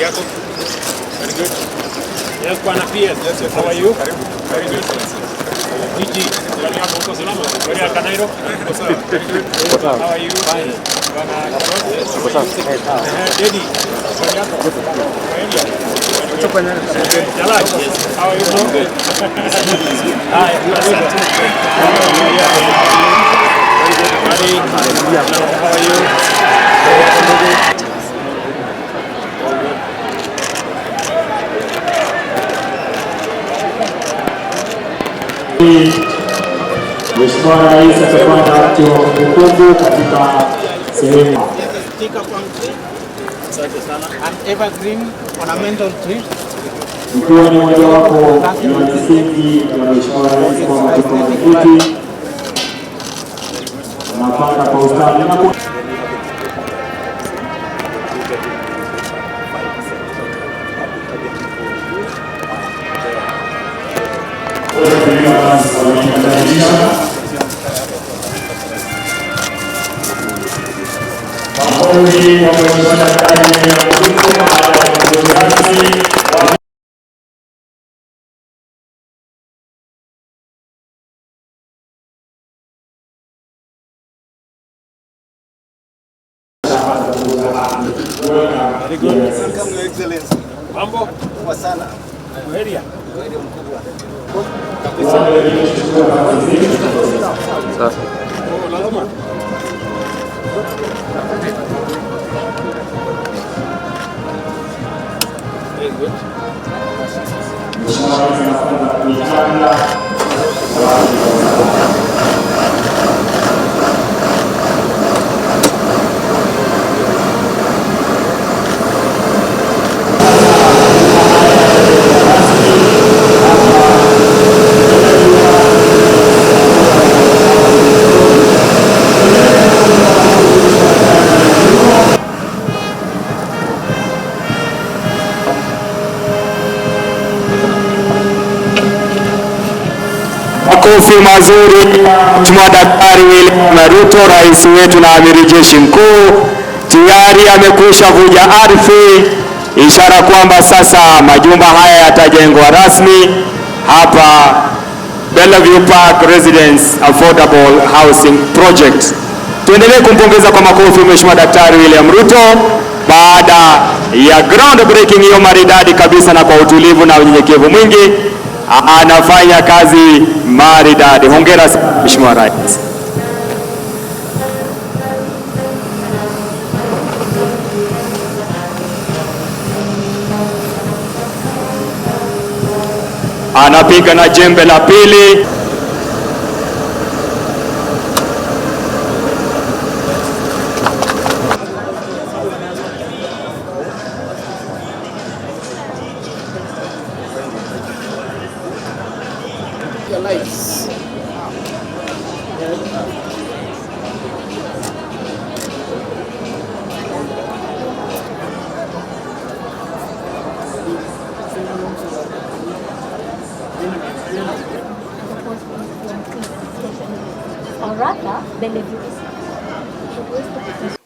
yako? Very good. Yes, Bwana PS. Yes. How are you? Very good. Gigi, habari yako uko salama? Habari ya Kanairo? How are you? Fine. Bwana Karoti? Dedi, habari yako? Jalang'O. How are you? Good. Hi. How are you? Mheshimiwa Rais atapanda mti wa kumbukumbu katika sehemu. An evergreen ornamental tree. Ikiwa ni mojawapo ya misingi ya Mheshimiwa Rais kwa matuko mafuti napanda kwa ustadi na Very good. Welcome, Your Excellency. Mambo? Kwa sana. Area. Area mkubwa. Kabisa. Sasa. Oh, lazima. Very good. Makofi mazuri Mheshimiwa Daktari William Ruto, rais wetu na amiri jeshi mkuu, tayari amekwisha vuja ardhi, ishara kwamba sasa majumba haya yatajengwa rasmi hapa Bellevue Park Residence Affordable Housing Project. Tuendelee kumpongeza kwa makofi Mheshimiwa Daktari William Ruto baada ya ground breaking hiyo maridadi kabisa, na kwa utulivu na unyenyekevu mwingi anafanya kazi maridadi. Hongera Mheshimiwa Rais. Anapiga na jembe la pili. Lights.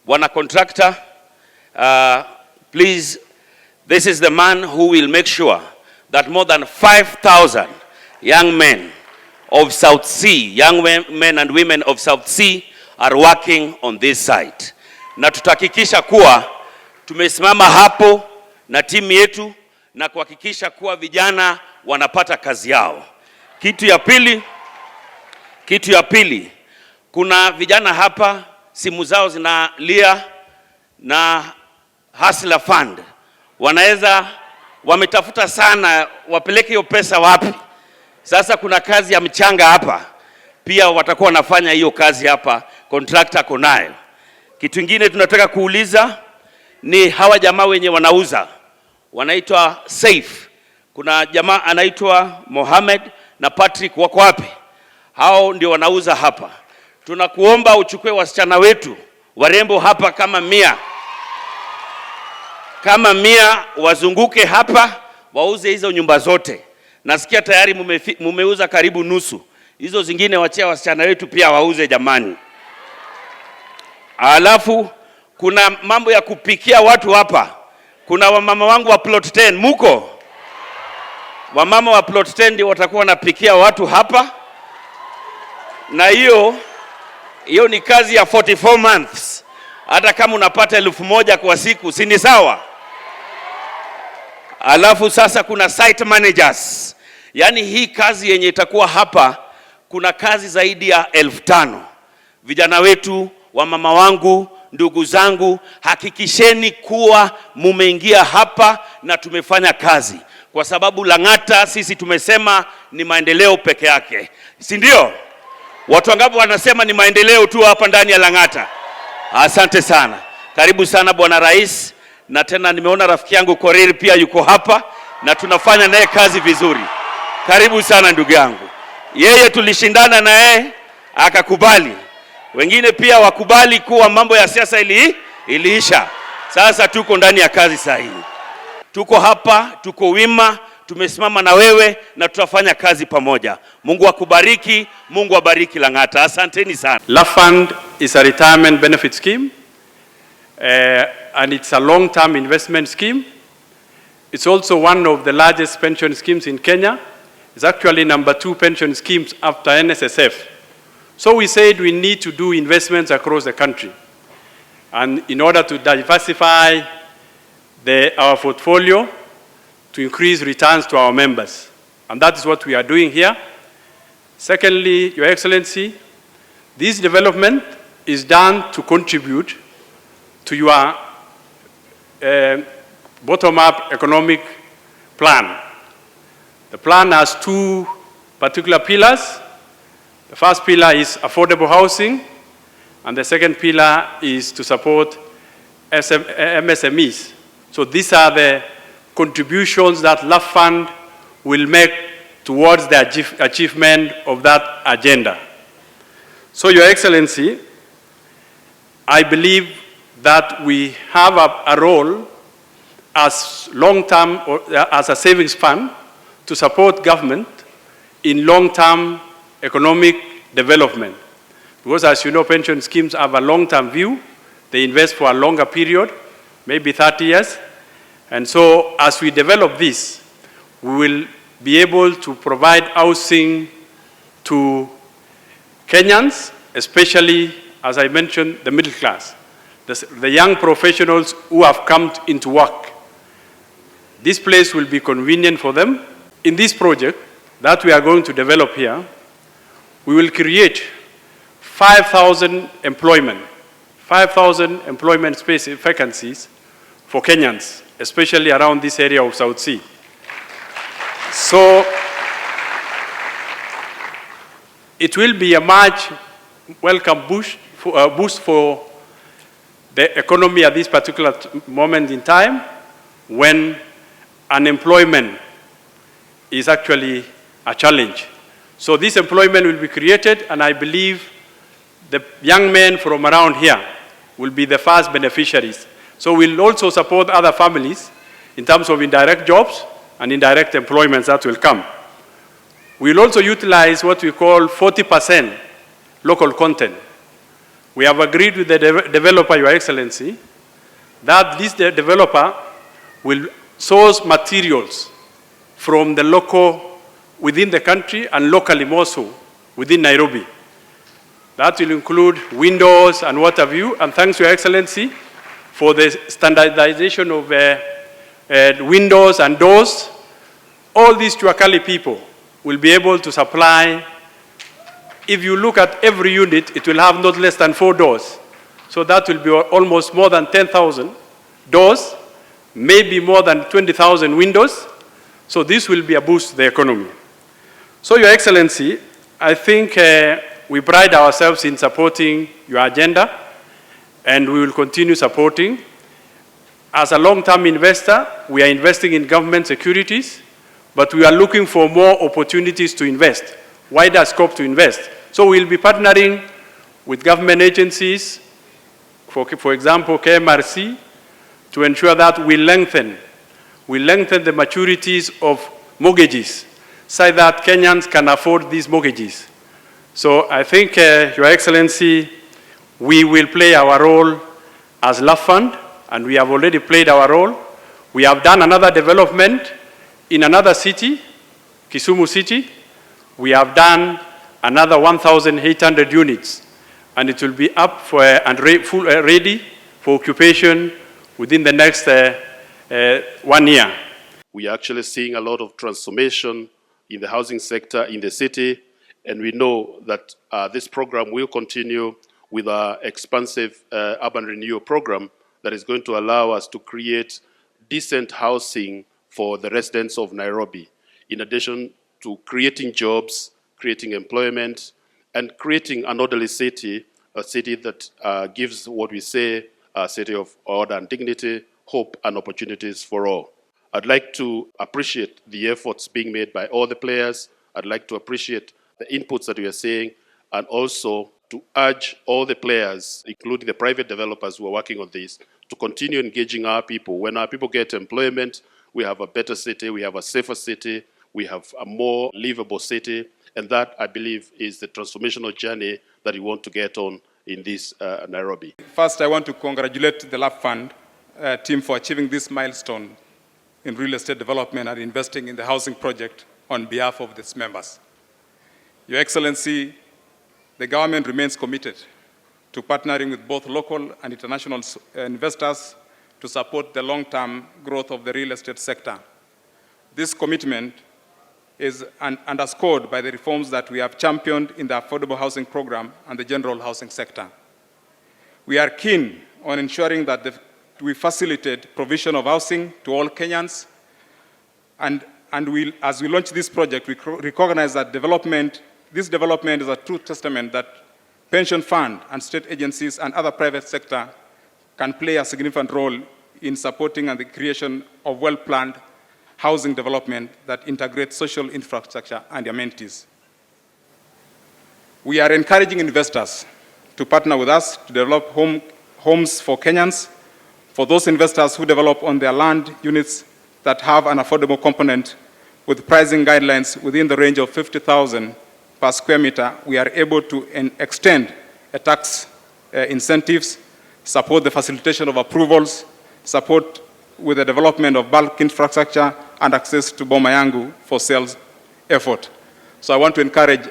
Wana contractor, please, this is the man who will make sure that more than 5,000 young men of South Sea, young men and women of South Sea are working on this site. Na tutahakikisha kuwa tumesimama hapo na timu yetu na kuhakikisha kuwa vijana wanapata kazi yao. Kitu ya pili, kuna vijana hapa simu zao zinalia na Hustler Fund. Wametafuta sana wapeleke hiyo pesa wapi. Sasa kuna kazi ya mchanga hapa, pia watakuwa wanafanya hiyo kazi hapa, contractor konayo. Kitu kingine tunataka kuuliza ni hawa jamaa wenye wanauza, wanaitwa Safe. Kuna jamaa anaitwa Mohamed na Patrick, wako wapi? Hao ndio wanauza hapa. Tunakuomba uchukue wasichana wetu warembo hapa kama 100 wazunguke hapa wauze hizo nyumba zote. Nasikia tayari mumeuza karibu nusu. Hizo zingine wachia wasichana wetu pia wauze jamani. Alafu kuna mambo ya kupikia watu hapa. Kuna wamama wangu wa plot 10 muko? Wamama wa plot 10 ndio watakuwa wanapikia watu hapa, na hiyo ni kazi ya 44 months. Hata kama unapata 1,000 kwa siku, si ni sawa? Alafu sasa kuna site managers. Yaani hii kazi yenye itakuwa hapa, kuna kazi zaidi ya 5,000. Vijana wetu, wamama wangu, ndugu zangu, hakikisheni kuwa mumeingia hapa na tumefanya kazi. Kwa sababu Lang'ata sisi tumesema ni maendeleo peke yake. Si ndio? Watu wangapi wanasema ni maendeleo tu hapa ndani ya Lang'ata? Asante sana. Karibu sana Bwana Rais, na tena nimeona rafiki yangu Korir pia yuko hapa na tunafanya naye kazi vizuri. Karibu sana ndugu yangu. Yeye tulishindana na yeye akakubali. Wengine pia wakubali kuwa mambo ya siasa iliisha. Sasa tuko ndani ya kazi sahihi. Tuko hapa, tuko wima, tumesimama na wewe na tutafanya kazi pamoja. Mungu akubariki, Mungu abariki Lang'ata. Asanteni sana. LAF Fund is a retirement benefit scheme, and it's a long-term investment scheme. It's also one of the largest pension schemes in Kenya. It's actually number 2 pension schemes after NSSF. So we said we need to do investments across the country. And in order to diversify our portfolio, to increase returns to our members. And that is what we are doing here. Secondly, Your Excellency, this development is done to contribute to your bottom-up economic plan. The plan has 2 particular pillars. The first pillar is affordable housing, and the second pillar is to support MSMEs. So these are the contributions that LAF Fund will make towards the achievement of that agenda. So, Your Excellency, I believe that we have a role as long-term, or as a savings fund, to support government in long-term economic development. Because as you know, pension schemes have a long-term view. They invest for a longer period, maybe 30 years. And so as we develop this, we will be able to provide housing to Kenyans, especially, as I mentioned, the middle class, the young professionals who have come into work. This place will be convenient for them. In this project that we are going to develop here, we will create 5,000 employment space vacancies for Kenyans, especially around this area of South Sea. So it will be a much welcome boost for the economy at this particular moment in time when unemployment is actually a challenge. So this employment will be created, and I believe the young men from around here will be the first beneficiaries. So we'll also support other families in terms of indirect jobs and indirect employments that will come. We'll also utilize what we call 40% local content. We have agreed with the developer, Your Excellency, that this developer will source materials from the local, within the country, and locally more so, within Nairobi. That will include windows and what have you, and thanks, Your Excellency, for the standardization of windows and doors. All these Chuakali people will be able to supply. If you look at every unit, it will have not less than 4 doors. So that will be almost more than 10,000 doors, maybe more than 20,000 windows. So this will be a boost to the economy. So, Your Excellency, I think we pride ourselves in supporting your agenda, and we will continue supporting. As a long-term investor, we are investing in government securities, but we are looking for more opportunities to invest, wider scope to invest. So we'll be partnering with government agencies, for example, KMRC, to ensure that we lengthen the maturities of mortgages so that Kenyans can afford these mortgages. So I think, Your Excellency, we will play our role as LAF Fund, and we have already played our role. We have done another development in another city, Kisumu City. We have done another 1,800 units, and it will be up for and ready for occupation within the next 1 year. We are actually seeing a lot of transformation in the housing sector in the city, and we know that this program will continue with our expansive urban renewal program that is going to allow us to create decent housing for the residents of Nairobi, in addition to creating jobs, creating employment, and creating an orderly city, a city that gives what we say a city of order and dignity, hope and opportunities for all. I'd like to appreciate the efforts being made by all the players. I'd like to appreciate the inputs that we are seeing, and also to urge all the players, including the private developers who are working on this, to continue engaging our people. When our people get employment, we have a better city, we have a safer city, we have a more livable city, and that, I believe, is the transformational journey that we want to get on in this Nairobi. First, I want to congratulate the LAP Fund team for achieving this milestone in real estate development and investing in the housing project on behalf of its members. Your Excellency, the government remains committed to partnering with both local and international investors to support the long-term growth of the real estate sector. This commitment is underscored by the reforms that we have championed in the affordable housing program and the general housing sector. We are keen on ensuring that we facilitate provision of housing to all Kenyans, and as we launch this project, we recognize that this development is a true testament that pension fund and state agencies and other private sector can play a significant role in supporting and the creation of well-planned housing development that integrates social infrastructure and amenities. We are encouraging investors to partner with us to develop homes for Kenyans, for those investors who develop on their land units that have an affordable component with pricing guidelines within the range of 50,000 per square meter. We are able to extend a tax incentives, support the facilitation of approvals, support with the development of bulk infrastructure and access to Boma Yangu for sales effort. So I want to encourage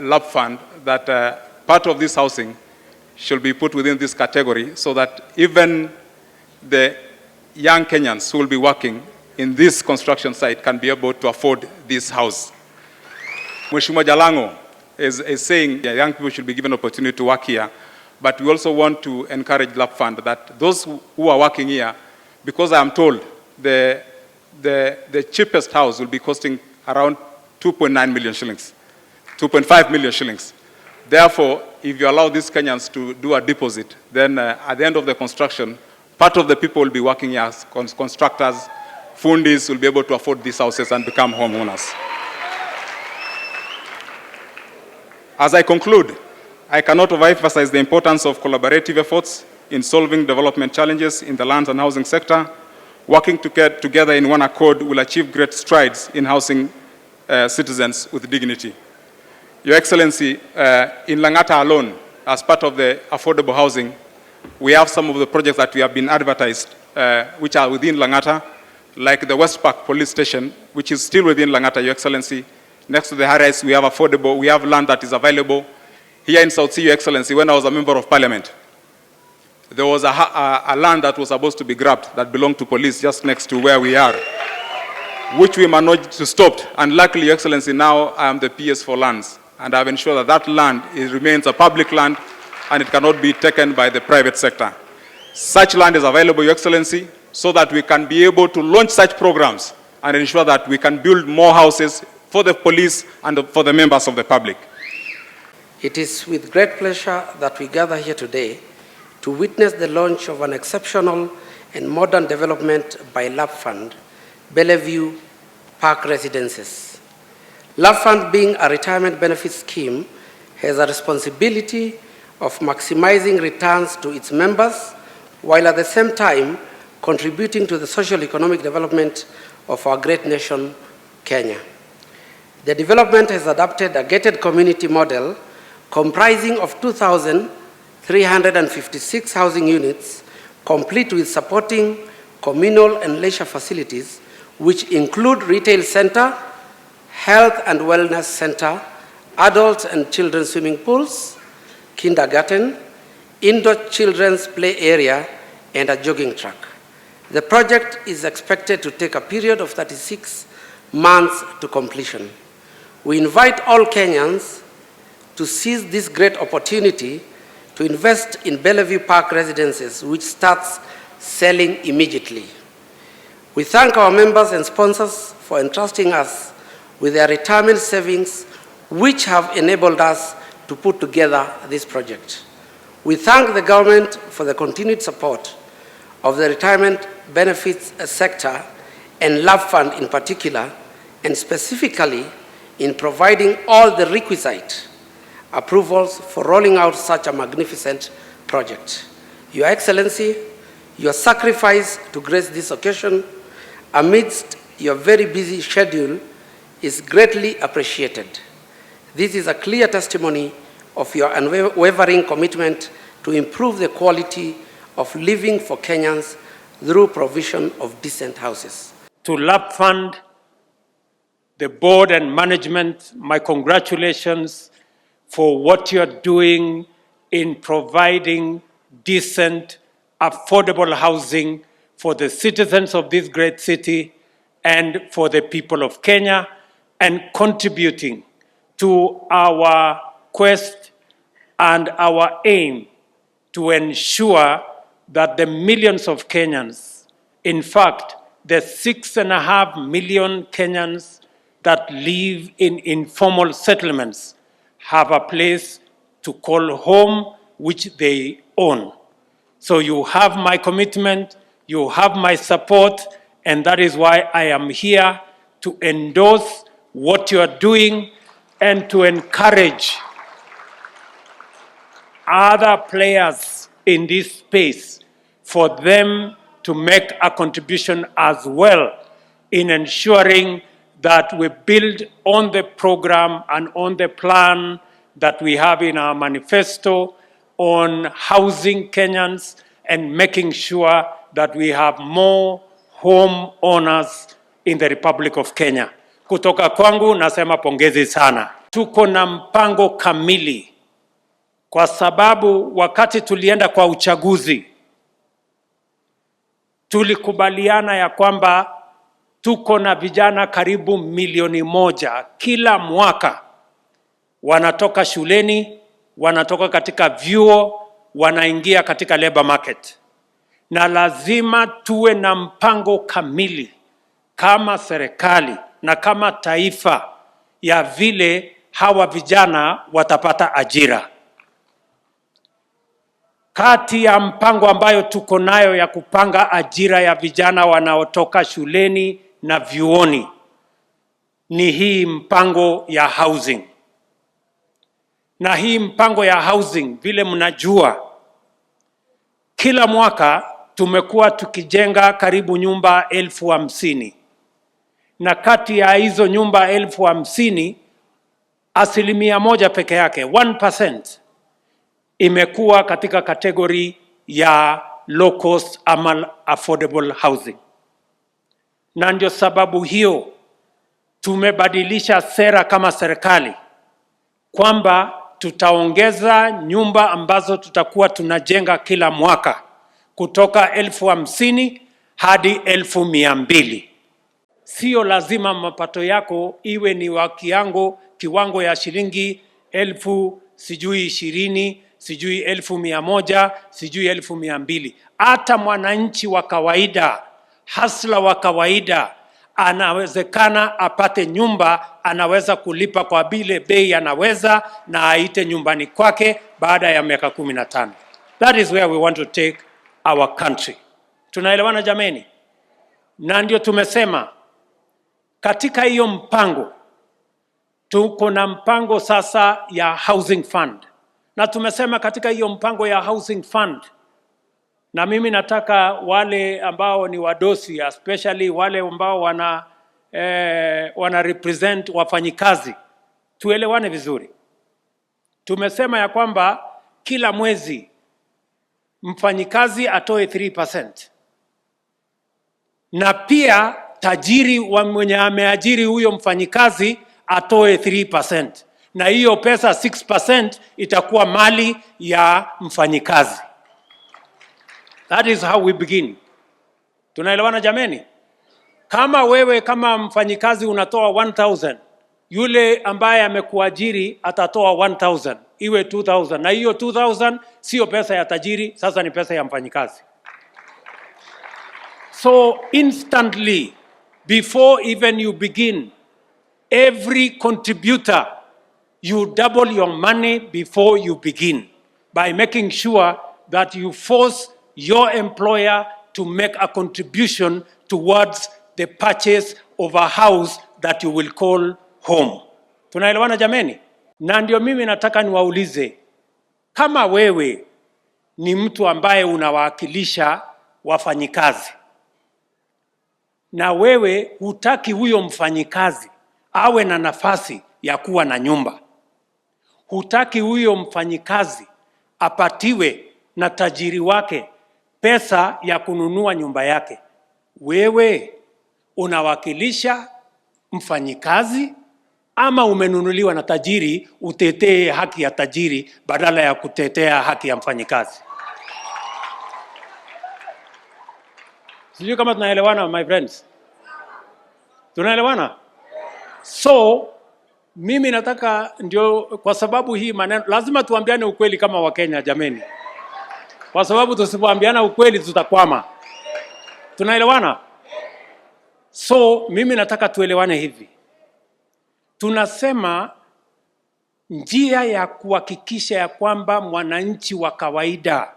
LAP Fund that part of this housing should be put within this category so that even the young Kenyans who will be working in this construction site can be able to afford this house. Mheshimiwa Jalang'O is saying that young people should be given opportunity to work here, but we also want to encourage LAP Fund that those who are working here, because I am told the cheapest house will be costing around 2.9 million shillings, 2.5 million shillings. Therefore, if you allow these Kenyans to do a deposit, then at the end of the construction, part of the people will be working here as constructors, fundis will be able to afford these houses and become homeowners. As I conclude, I cannot overemphasize the importance of collaborative efforts in solving development challenges in the lands and housing sector. Working together in one accord will achieve great strides in housing citizens with dignity. Your Excellency, in Lang'ata alone, as part of the affordable housing, we have some of the projects that we have been advertised, which are within Lang'ata, like the West Park Police Station, which is still within Lang'ata, Your Excellency. Next to the high-rise, we have land that is available. Here in South Sea, Your Excellency, when I was a member of parliament, there was a land that was supposed to be grabbed that belonged to police just next to where we are, which we managed to stop. And luckily, Your Excellency, now I am the PS for lands, and I've ensured that that land remains a public land and it cannot be taken by the private sector. Such land is available, Your Excellency, so that we can be able to launch such programs and ensure that we can build more houses for the police and for the members of the public. It is with great pleasure that we gather here today to witness the launch of an exceptional and modern development by LAP Fund, Bellevue Park Residences. LAP Fund, being a retirement benefit scheme, has a responsibility of maximizing returns to its members, while at the same time contributing to the social economic development of our great nation, Kenya. The development has adopted a gated community model comprising of 2,356 housing units, complete with supporting communal and leisure facilities, which include retail center, health and wellness center, adult and children's swimming pools, kindergarten, indoor children's play area, and a jogging track. The project is expected to take a period of 36 months to completion. We invite all Kenyans to seize this great opportunity to invest in Bellevue Park residences, which starts selling immediately. We thank our members and sponsors for entrusting us with their retirement savings, which have enabled us to put together this project. We thank the government for the continued support of the retirement benefits sector and LAB Fund in particular, and specifically in providing all the requisite approvals for rolling out such a magnificent project. Your Excellency, your sacrifice to grace this occasion amidst your very busy schedule is greatly appreciated. This is a clear testimony of your unwavering commitment to improve the quality of living for Kenyans through provision of decent houses. To LAB Fund, the board and management, my congratulations for what you're doing in providing decent, affordable housing for the citizens of this great city and for the people of Kenya, and contributing to our quest and our aim to ensure that the millions of Kenyans, in fact, the 6.5 million Kenyans that live in informal settlements have a place to call home which they own. So you have my commitment, you have my support, and that is why I am here to endorse what you are doing and to encourage other players in this space for them to make a contribution as well in ensuring that we build on the program and on the plan that we have in our manifesto on housing Kenyans and making sure that we have more home owners in the Republic of Kenya. Kutoka kwangu nasema pongezi sana. Tuko na mpango kamili kwa sababu wakati tulienda kwa uchaguzi tulikubaliana ya kwamba tuko na vijana karibu 1,000,000 kila mwaka wanatoka shuleni, wanatoka katika vyuo, wanaingia katika labor market. Na lazima tuwe na mpango kamili kama serikali na kama taifa ya vile hawa vijana watapata ajira. Kati ya mpango ambayo tuko nayo ya kupanga ajira ya vijana wanaotoka shuleni na vyuoni ni hii mpango ya housing. Na hii mpango ya housing, vile mnajua, kila mwaka tumekuwa tukijenga karibu nyumba 50,000. Na kati ya hizo nyumba 50,000, 1% peke yake, 1%, imekuwa katika kategori ya low cost ama affordable housing. Na ndio sababu hiyo tumebadilisha sera kama serikali kwamba tutaongeza nyumba ambazo tutakuwa tunajenga kila mwaka kutoka 50,000 hadi 1,200. Sio lazima mapato yako iwe ni wa kiwango ya shilingi 20, sijui 1,100, sijui 1,200. Hata mwananchi wa kawaida, hasla wa kawaida, anawezekana apate nyumba, anaweza kulipa kwa bile bei anaweza na aite nyumbani kwake baada ya miaka 15. That is where we want to take our country. Tunaelewana jameni? Na ndio tumesema katika hiyo mpango tuko na mpango sasa ya housing fund. Na tumesema katika hiyo mpango ya housing fund, na mimi nataka wale ambao ni wadosi, especially wale ambao wana represent wafanyikazi, tuelewane vizuri. Tumesema ya kwamba kila mwezi mfanyikazi atoe 3%. na pia tajiri wa mwenye ameajiri huyo mfanyikazi atoe 3%, na hiyo pesa 6% itakuwa mali ya mfanyikazi. That is how we begin. Tunaelewana jameni? Kama wewe kama mfanyikazi unatoa 1,000, yule ambaye amekuajiri atatoa 1,000, iwe 2,000, na hiyo 2,000 sio pesa ya tajiri, sasa ni pesa ya mfanyikazi. So instantly, before even you begin, every contributor, you double your money before you begin by making sure that you force your employer to make a contribution towards the purchase of a house that you will call home. Tunaelewana jameni? Na ndio mimi nataka niwaulize, kama wewe ni mtu ambaye unawakilisha wafanyikazi, na wewe hutaki huyo mfanyikazi awe na nafasi ya kuwa na nyumba, hutaki huyo mfanyikazi apatiwe na tajiri wake pesa ya kununua nyumba yake, wewe unawakilisha mfanyikazi ama umenunuliwa na tajiri utetee haki ya tajiri badala ya kutetea haki ya mfanyikazi? Sijui kama tunaelewana my friends. Tunaelewana? So mimi nataka ndio, kwa sababu hii maneno lazima tuambiane ukweli kama Wakenya jameni. Kwa sababu tusipoambiana ukweli tutakwama. Tunaelewana? So mimi nataka tuelewane hivi. Tunasema njia ya kuhakikisha ya kwamba mwananchi wa kawaida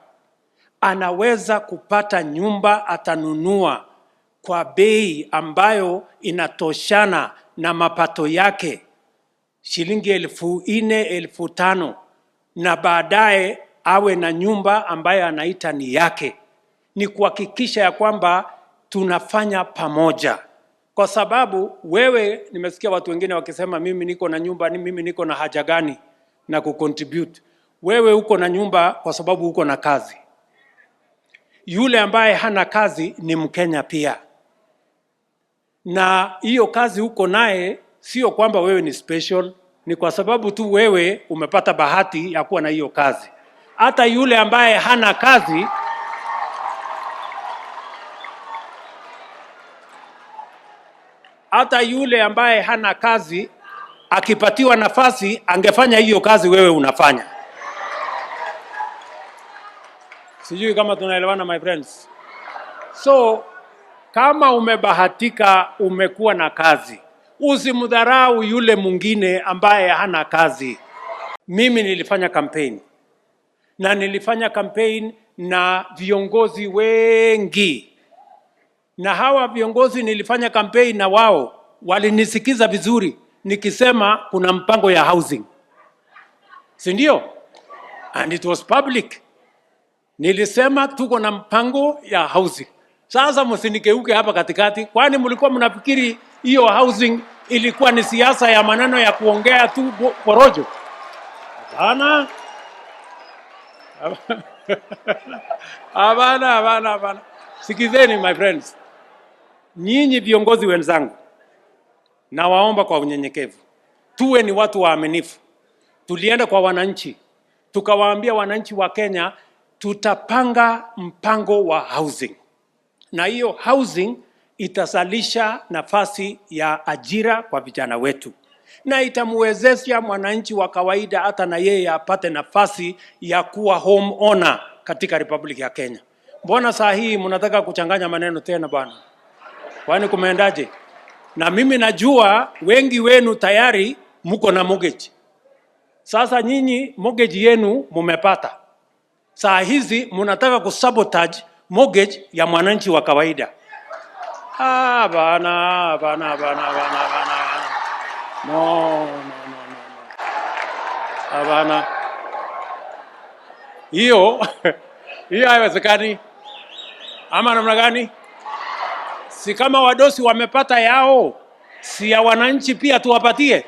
anaweza kupata nyumba atanunua kwa bei ambayo inatoshana na mapato yake, shilingi 4,000, 5,000, na baadaye awe na nyumba ambayo anaita ni yake, ni kuhakikisha ya kwamba tunafanya pamoja. Kwa sababu wewe, nimesikia watu wengine wakisema mimi niko na nyumba, mimi niko na haja gani na kucontribute. Wewe uko na nyumba kwa sababu uko na kazi. Yule ambaye hana kazi ni Mkenya pia, na hiyo kazi uko naye sio kwamba wewe ni special, ni kwa sababu tu wewe umepata bahati ya kuwa na hiyo kazi. Hata yule ambaye hana kazi, akipatiwa nafasi angefanya hiyo kazi wewe unafanya. Sijui kama tunaelewana my friends. So kama umebahatika umekuwa na kazi, usimdharau yule mwingine ambaye hana kazi. Mimi nilifanya campaign, na nilifanya campaign na viongozi wengi, na hawa viongozi nilifanya campaign na wao walinisikiza vizuri nikisema kuna mpango ya housing, si ndio? And it was public. Nilisema tuko na mpango ya housing. Sasa msinikeuke hapa katikati, kwani mlikuwa mnafikiri hiyo housing ilikuwa ni siasa ya maneno ya kuongea tu porojo? Hapana. Hapana. Sikizeni my friends. Nyinyi viongozi wenzangu, na waomba kwa unyenyekevu, tuwe ni watu waaminifu. Tulienda kwa wananchi, tukawaambia wananchi wa Kenya tutapanga mpango wa housing, na hiyo housing itazalisha nafasi ya ajira kwa vijana wetu, na itamwezesha mwananchi wa kawaida hata na yeye apate nafasi ya kuwa home owner katika Republic ya Kenya. Mbona saa hii mnataka kuchanganya maneno tena bwana? Kwani kumeendaje? Na mimi najua wengi wenu tayari mko na mortgage. Sasa nyinyi mortgage yenu mumepata. Saa hizi mnataka kusabotage mortgage ya mwananchi wa kawaida. Bana. No. Bana. Hiyo haiwezekani. Ama namna gani? Si kama wadosi wamepata yao, si ya wananchi pia tuwapatie?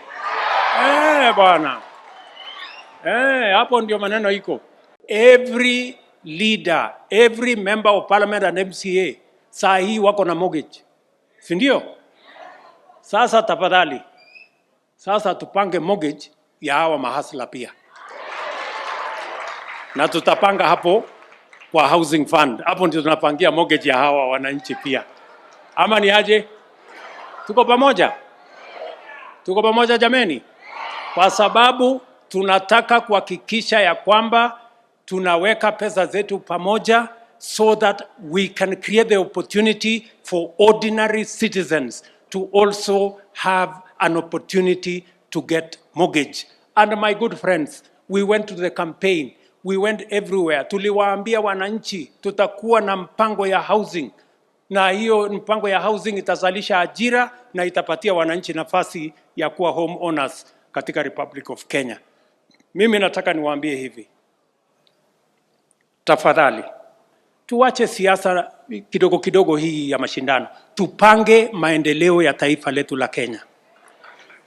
Bwana. Hapo ndio maneno iko. Every leader, every member of parliament and MCA, saa hii wako na mortgage, si ndio? Sasa tafadhali, sasa tupange mortgage ya hawa mahasla pia, na tutapanga hapo kwa housing fund. Hapo ndio tunapangia mortgage ya hawa wananchi pia, ama ni aje? Tuko pamoja? Tuko pamoja jameni? Kwa sababu tunataka kuhakikisha ya kwamba tunaweka pesa zetu pamoja so that we can create the opportunity for ordinary citizens to also have an opportunity to get mortgage. And my good friends, we went to the campaign, we went everywhere. Tuliwaambia wananchi tutakuwa na mpango ya housing, na hiyo mpango ya housing itazalisha ajira na itapatia wananchi nafasi ya kuwa home owners katika Republic of Kenya. Mimi nataka niwaambie hivi, tafadhali tuache siasa kidogo kidogo hii ya mashindano, tupange maendeleo ya taifa letu la Kenya.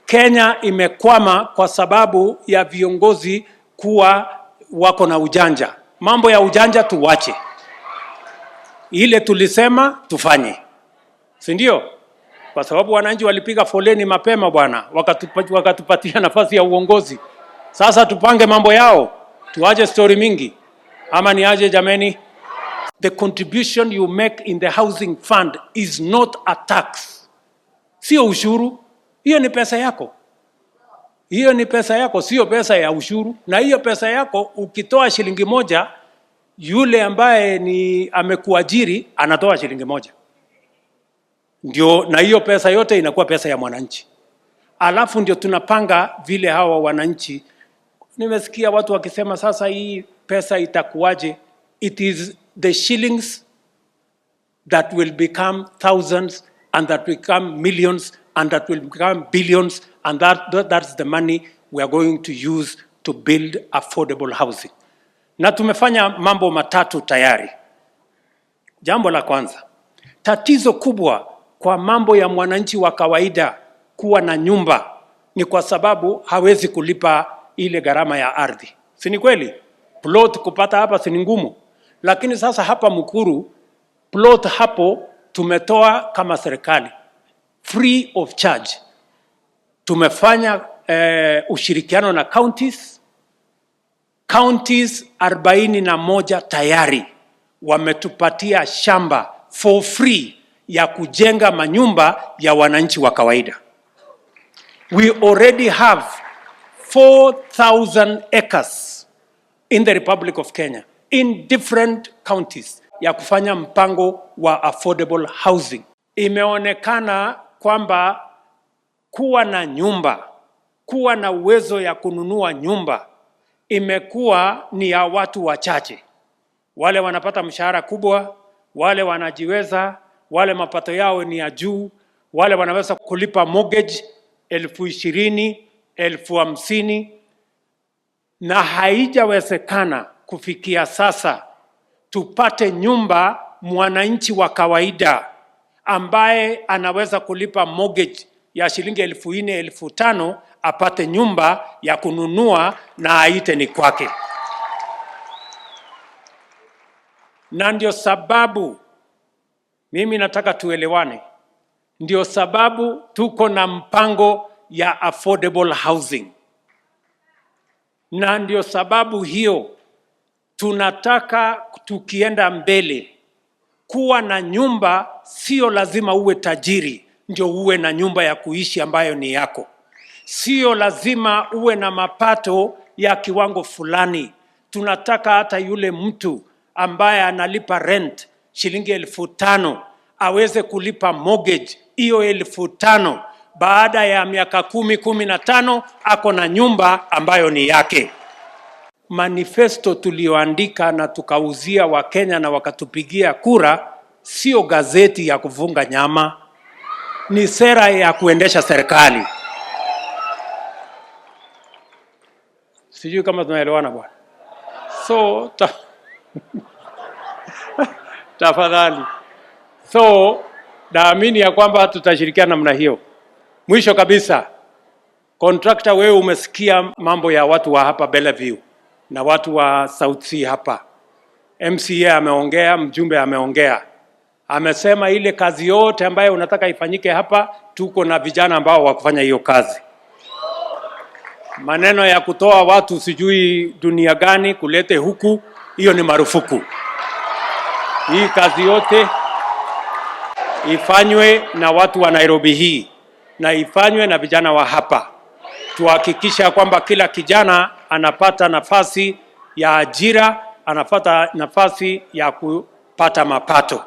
Kenya imekwama kwa sababu ya viongozi kuwa wako na ujanja. Mambo ya ujanja tuwache, ile tulisema tufanye, si ndio? Kwa sababu wananchi walipiga foleni mapema bwana, wakatupatia nafasi ya uongozi. Sasa tupange mambo yao, tuache story mingi, ama ni aje jameni? The contribution you make in the housing fund is not a tax. Sio ushuru, hiyo ni pesa yako. Hiyo ni pesa yako, sio pesa ya ushuru. Na hiyo pesa yako ukitoa shilingi moja, yule ambaye ni amekuajiri anatoa shilingi moja. Ndio, na hiyo pesa yote inakuwa pesa ya mwananchi. Alafu ndio tunapanga vile hawa wananchi. Nimesikia watu wakisema sasa hii pesa itakuwaje? It is the shillings that will become thousands, and that will become millions, and that will become billions, and that's the money we are going to use to build affordable housing. Na tumefanya mambo matatu tayari. Jambo la kwanza, tatizo kubwa kwa mambo ya mwananchi wa kawaida kuwa na nyumba ni kwa sababu hawezi kulipa ile gharama ya ardhi. Si ni kweli? Plot kupata hapa si ngumu. Lakini sasa hapa Mukuru, plot hapo tumetoa kama serikali free of charge. Tumefanya ushirikiano na counties 41 tayari wametupatia shamba for free ya kujenga manyumba ya wananchi wa kawaida. We already have 4,000 acres in the Republic of Kenya, in different counties, ya kufanya mpango wa affordable housing. Imeonekana kwamba kuwa na nyumba, kuwa na uwezo ya kununua nyumba, imekuwa ni ya watu wachache. Wale wanapata mshahara kubwa, wale wanajiweza, wale mapato yao ni ya juu, wale wanaweza kulipa mortgage 20,000, 50,000, na haijawezekana kufikia sasa tupate nyumba mwananchi wa kawaida ambaye anaweza kulipa mortgage ya shilingi 4,000, 5,000 apate nyumba ya kununua na aite ni kwake. Na ndio sababu mimi nataka tuelewane. Ndio sababu tuko na mpango ya affordable housing. Na ndio sababu hiyo tunataka tukienda mbele kuwa na nyumba, sio lazima uwe tajiri ndio uwe na nyumba ya kuishi ambayo ni yako. Sio lazima uwe na mapato ya kiwango fulani. Tunataka hata yule mtu ambaye analipa rent shilingi 5,000 aweze kulipa mortgage hiyo 5,000. Baada ya miaka 10, 15 ako na nyumba ambayo ni yake. Manifesto tulioandika na tukauzia Wakenya na wakatupigia kura, sio gazeti ya kufunga nyama, ni sera ya kuendesha serikali. Sijui kama tunaelewana bwana. So tafadhali. So naamini ya kwamba tutashirikiana namna hiyo. Mwisho kabisa, contractor, wewe umesikia mambo ya watu wa hapa Bellevue na watu wa South Sea hapa. MCA ameongea, mjumbe ameongea. Amesema ile kazi yote ambayo unataka ifanyike hapa, tuko na vijana ambao wakufanya hiyo kazi. Maneno ya kutoa watu sijui dunia gani kulete huku, hiyo ni marufuku. Hii kazi yote ifanywe na watu wa Nairobi hii na ifanywe na vijana wa hapa. Tuhakikisha kwamba kila kijana anapata nafasi ya ajira, anapata nafasi ya kupata mapato.